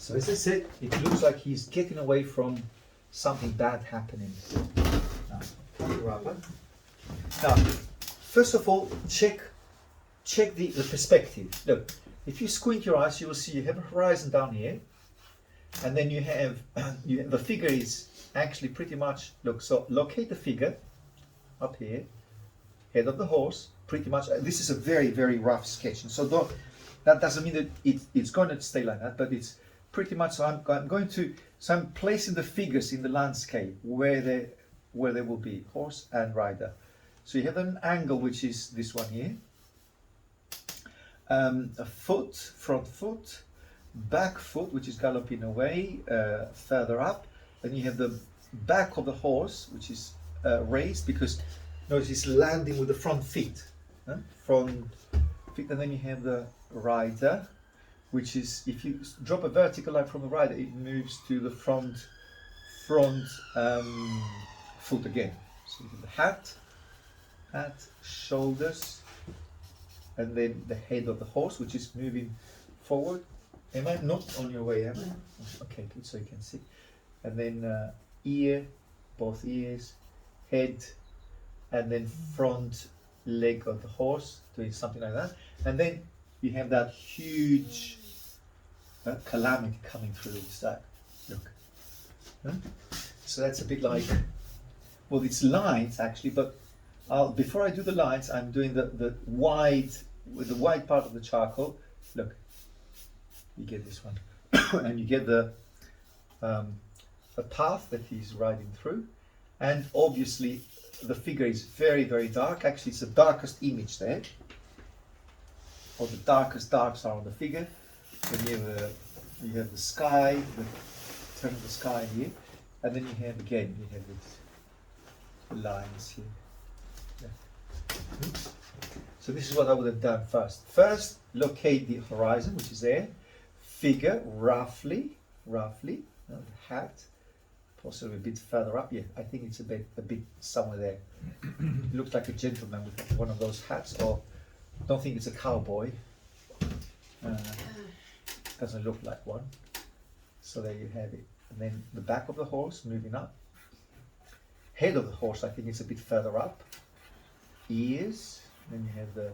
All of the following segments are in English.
So as I said, it looks like he's getting away from something bad happening. Now, first of all, check the perspective. Look, if you squint your eyes, you will see you have a horizon down here, and then you have the figure is actually pretty much, look, so locate the figure up here, head of the horse, pretty much. This is a very, very rough sketch, and so that doesn't mean that it's going to stay like that, but it's pretty much, so I'm placing the figures in the landscape where they will be, horse and rider. So you have an angle, which is this one here, a foot, front foot, back foot, which is galloping away further up, and you have the back of the horse, which is raised, because notice he's landing with the front feet, front feet, and then you have the rider, which is, if you drop a vertical line from the rider, it moves to the front foot again. So you have the hat, shoulders, and then the head of the horse, which is moving forward. Am I not on your way, am I? Okay, good, so you can see. And then ear, both ears, head, and then front leg of the horse, doing something like that. And then you have that huge calamity coming through the stack. Look. So that's a bit like, well, it's lines actually, but before I do the lines, I'm doing the wide, with the wide part of the charcoal. Look, you get this one, and you get the path that he's riding through, and obviously the figure is very, very dark. Actually, it's the darkest image there, or the darkest darks are on the figure. Then you have the sky, the turn of the sky here, and then you have these lines here. Yeah. So this is what I would have done first. First, locate the horizon, which is there. Figure roughly, the hat, possibly a bit further up. Yeah, I think it's a bit somewhere there. It looks like a gentleman with one of those hats, or I don't think it's a cowboy. Doesn't look like one. So there you have it. And then the back of the horse moving up. Head of the horse, I think it's a bit further up. Ears, then you have the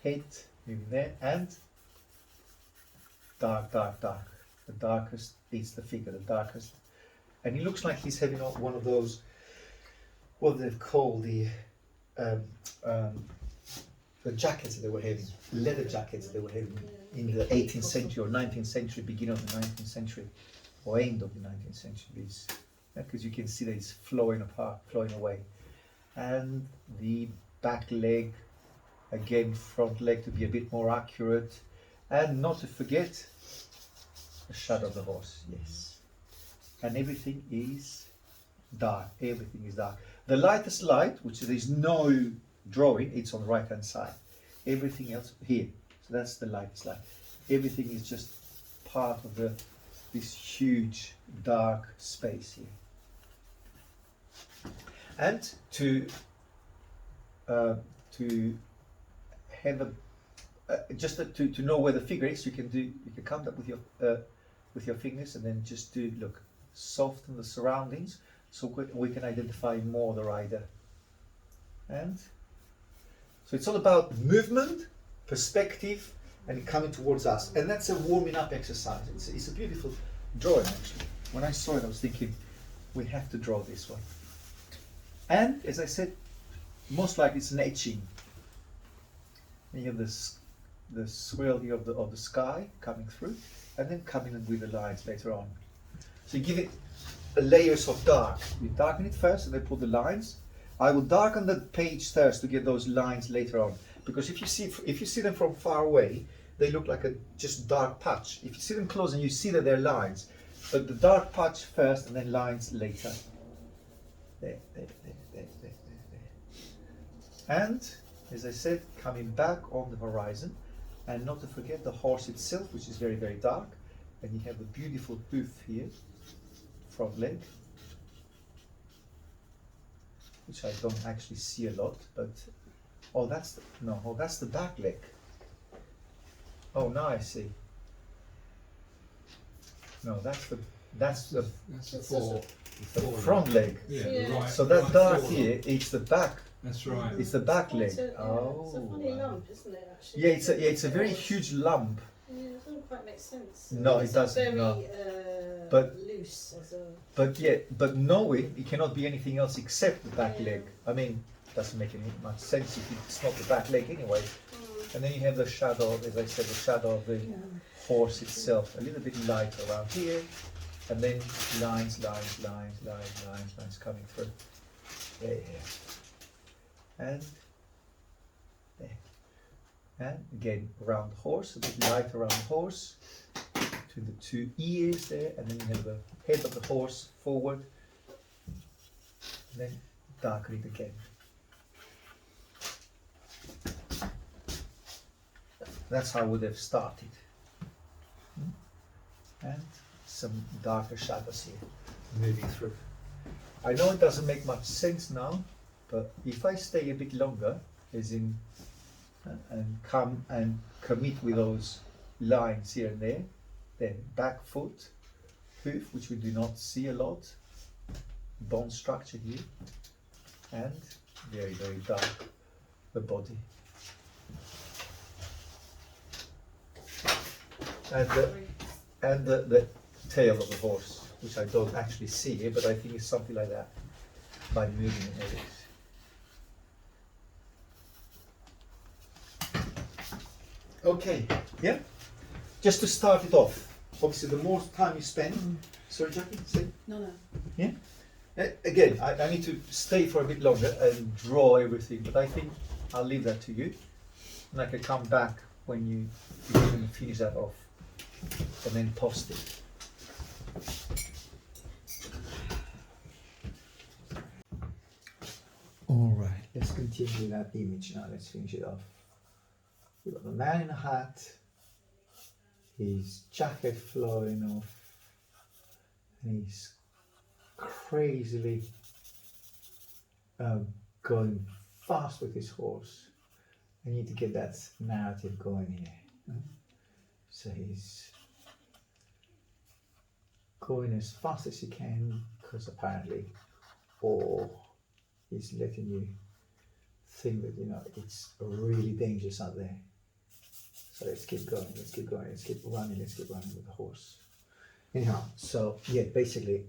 head moving there, and dark. The darkest is the figure, the darkest. And he looks like he's having one of those, what they've called the jackets that they were having, leather jackets that they were having in the 18th century or 19th century, beginning of the 19th century, or end of the 19th century, because you can see that it's flowing away. And the back leg, again, front leg to be a bit more accurate, and not to forget the shadow of the horse, yes. And everything is dark, The lightest light, which there is no drawing, it's on the right hand side. Everything else here, so that's the lightest light. Everything is just part of this huge dark space here. And to have just to know where the figure is, you can come up with your fingers, and then just soften the surroundings, so we can identify more the rider. And so it's all about movement, perspective, and coming towards us. And that's a warming up exercise. It's a beautiful drawing, actually. When I saw it, I was thinking, we have to draw this one. And as I said, most likely it's an etching. And you have the swirl here of the sky coming through, and then coming in with the lines later on. So you give it layers of dark. You darken it first, and then put the lines. I will darken the page first to get those lines later on, because if you see them from far away, they look like a just dark patch. If you see them close and you see that they're lines, but the dark patch first and then lines later. There. And as I said, coming back on the horizon, and not to forget the horse itself, which is very, very dark, and you have the beautiful hoof here, front leg, which I don't actually see a lot, but that's the back leg. Oh, now I see. No, that's the That's the front leg. Yeah, Yeah. the right. So that right dark forearm. here, it's the back. That's right. It's the back leg. It's a Oh. funny lump, isn't it? Actually. Yeah, it's a very huge lump. Yeah, it doesn't quite make sense. No, It's it doesn't, Very no. But- loose as a. But knowing it cannot be anything else except the back Yeah. leg. I mean, doesn't make any much sense if it's not the back leg anyway. And then you have the shadow, as I said, the shadow of the horse itself, a little bit light around here, and then lines coming through. There, and there. And again, around the horse, a bit light around the horse, between the two ears there, and then you have the head of the horse forward, and then darken it again. That's how I would have started. And some darker shadows here, moving through. I know it doesn't make much sense now, but if I stay a bit longer, as in, and come and commit with those lines here and there, then back foot, hoof, which we do not see a lot, bone structure here, and very, very dark, the body. And the tail of the horse, which I don't actually see here, but I think it's something like that by moving it. Okay, yeah. Just to start it off, obviously the more time you spend. Sorry, Jackie, say. No. Yeah. Again, I need to stay for a bit longer and draw everything, but I think I'll leave that to you, and I can come back when you can finish that off, and then post it. All right, let's continue that image now. Let's finish it off. We've got the man in a hat, his jacket flowing off, and he's crazily going fast with his horse. I need to get that narrative going here. So he's going as fast as he can, because apparently, or he's letting you think that, you know, it's really dangerous out there. So let's keep going, let's keep going, let's keep running with the horse. Anyhow, so yeah, basically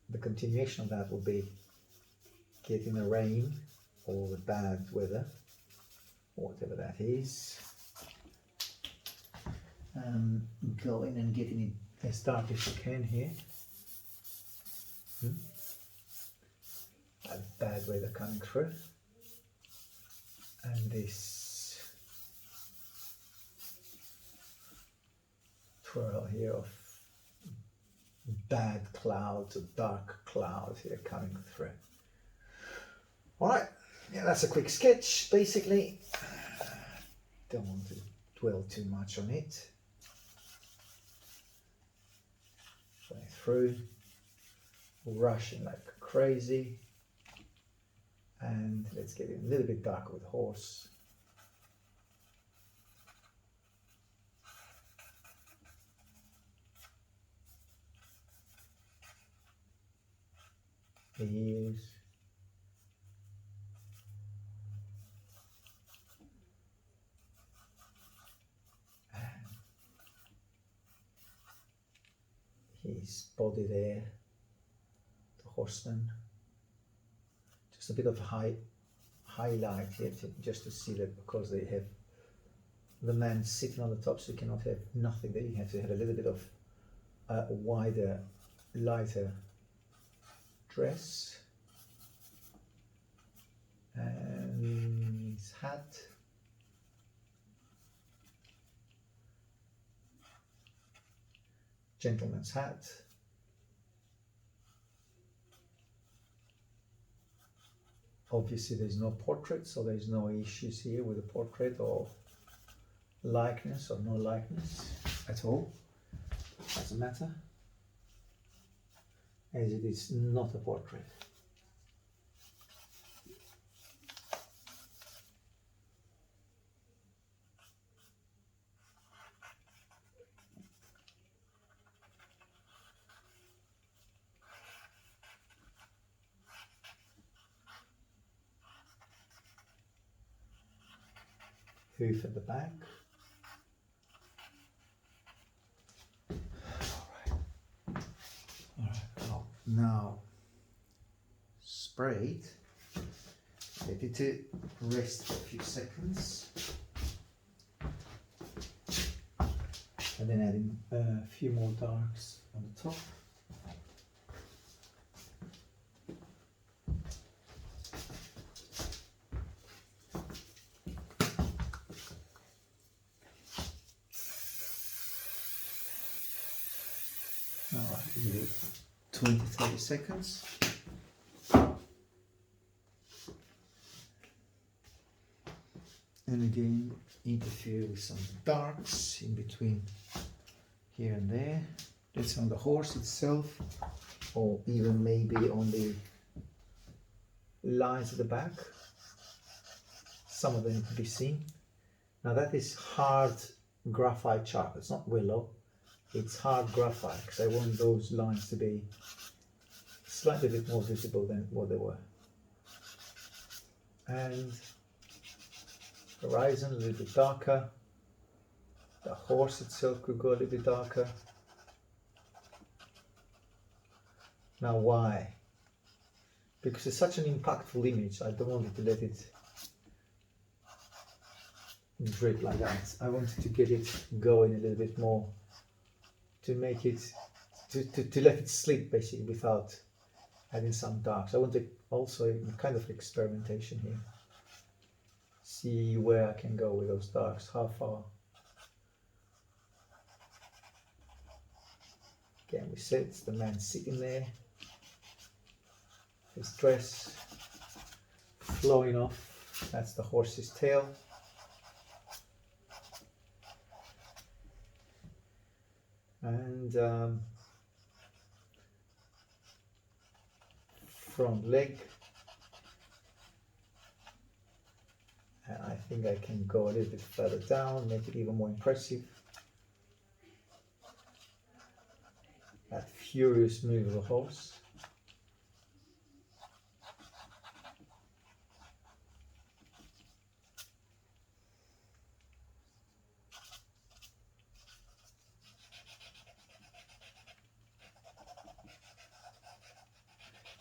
the continuation of that will be getting the rain or the bad weather, or whatever that is, going and getting it as dark as you can here. Bad weather coming through, and this twirl here of bad clouds, or dark clouds here coming through. All right, yeah, that's a quick sketch, basically. Don't want to dwell too much on it. Going through, rushing like crazy. And let's get it a little bit darker with the horse. The ears. And his body there, the horseman. Just a bit of highlight here, just to see that, because they have the man sitting on the top, so you cannot have nothing there. You have to have a little bit of wider, lighter dress, and his hat. Gentleman's hat. Obviously there's no portrait, so there's no issues here with the portrait or likeness or no likeness at all. Doesn't matter, as it is not a portrait. hoof at the back. Alright, well, now spray it. Let it rest for a few seconds. And then adding a few more darks on the top. Alright, give it 20-30 seconds. And again, interfere with some darks in between here and there. That's on the horse itself, or even maybe on the lines at the back. Some of them can be seen. Now that is hard graphite charcoal. It's not willow. It's hard graphite because I want those lines to be slightly bit more visible than what they were. And horizon a little bit darker. The horse itself could go a little bit darker. Now why? Because it's such an impactful image, I don't want it to let it drip like that. I wanted to get it going a little bit more, to make it, to let it sleep basically without adding some darks. I want to also kind of experimentation here. See where I can go with those darks, how far. Again, we said it's the man sitting there, his dress flowing off, that's the horse's tail. And front leg. And I think I can go a little bit further down, make it even more impressive. That furious move of the horse.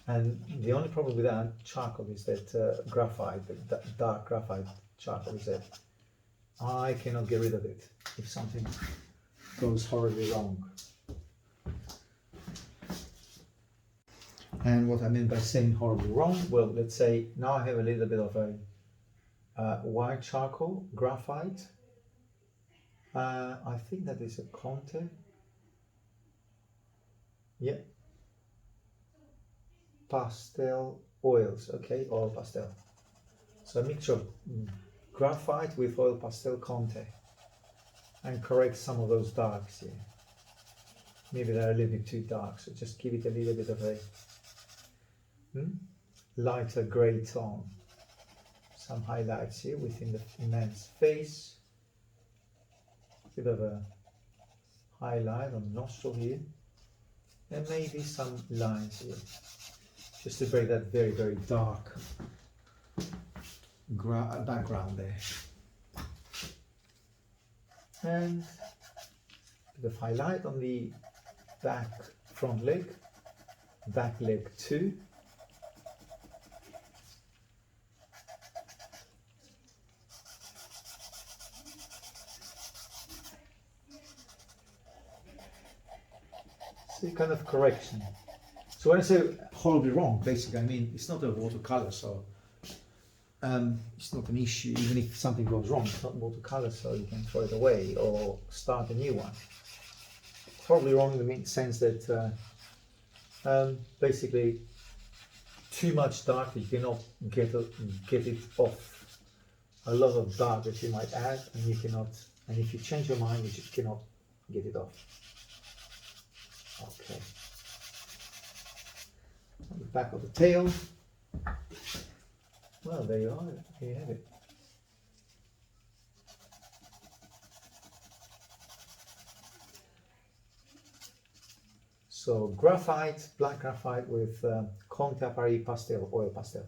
And the only problem with that charcoal is that graphite, the dark graphite charcoal, is that I cannot get rid of it if something goes horribly wrong. And what I mean by saying horribly wrong, well, let's say now I have a little bit of a white charcoal, graphite. I think that is a Conte. Yeah. Pastel oils, okay, oil pastel. So a mixture of graphite with oil pastel Conte, and correct some of those darks here. Maybe they're a little bit too dark, so just give it a little bit of a lighter grey tone. Some highlights here within the man's face. Bit of a highlight on the nostril here, and maybe some lines here, just to break that very, very dark background there. And a bit of highlight on the back front leg, back leg 2. See, kind of correction. So when I say horribly wrong, basically I mean it's not a watercolor, so it's not an issue. Even if something goes wrong, it's not watercolor, so you can throw it away or start a new one. Horribly wrong in the sense that basically too much dark that you cannot get it off. A lot of dark that you might add, and you cannot. And if you change your mind, you just cannot get it off. Okay. On the back of the tail. Well, there you are. There you have it. So graphite, black graphite with Conte Paris pastel, oil pastel.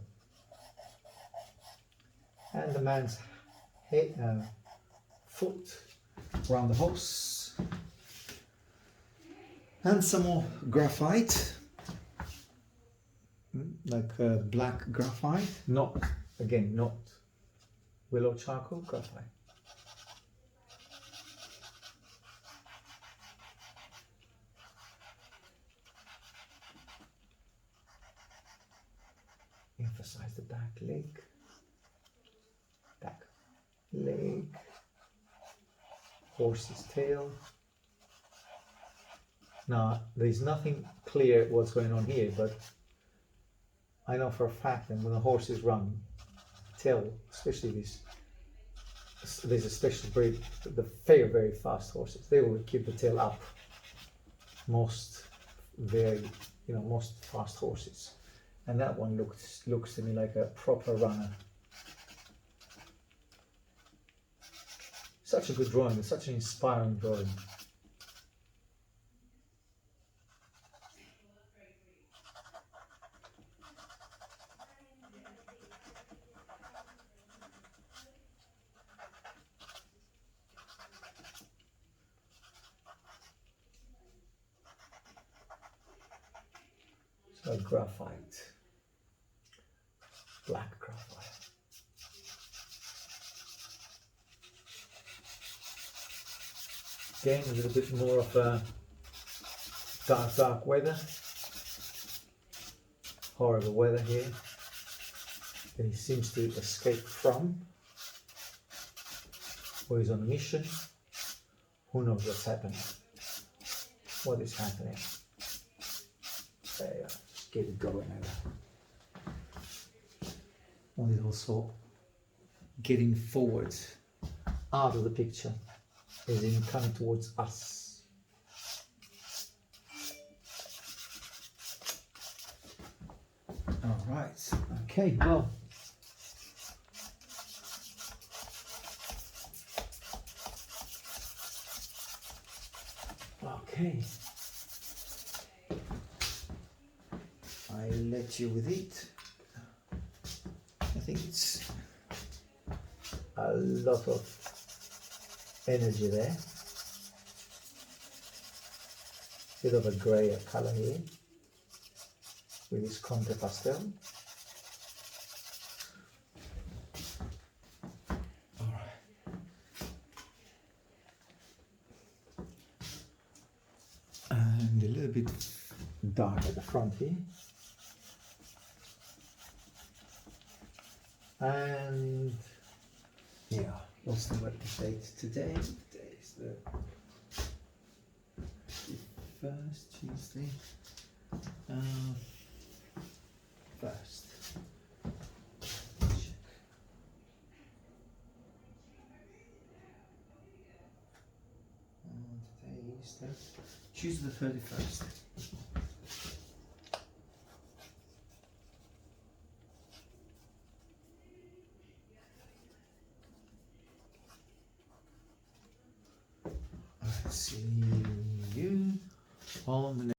And the man's head, foot around the horse. And some more graphite, like black graphite, not willow charcoal, graphite. Emphasize the back leg, horse's tail. Now, there's nothing clear what's going on here, but I know for a fact that when the horses run, tail, especially there's a special breed, the very fast horses, they will keep the tail up. Most fast horses. And that one looks to me like a proper runner. Such a good drawing, it's such an inspiring drawing. So graphite, black graphite. Again, a little bit more of a dark weather. Horrible weather here. And he seems to escape from. Or he's on a mission. Who knows what's happening? What is happening? There you are. Just get it going now. And he's also getting forward out of the picture. Is in coming towards us. All right. Okay. Well. Okay. I'll let you with it. I think it's a lot of energy there. Bit of a grey colour here with this Conte pastel. Alright. And a little bit dark at the front here. And yeah. What's the date today? Today is the 1st, Tuesday. 1st. Check. Today is the Tuesday the 31st. See you on the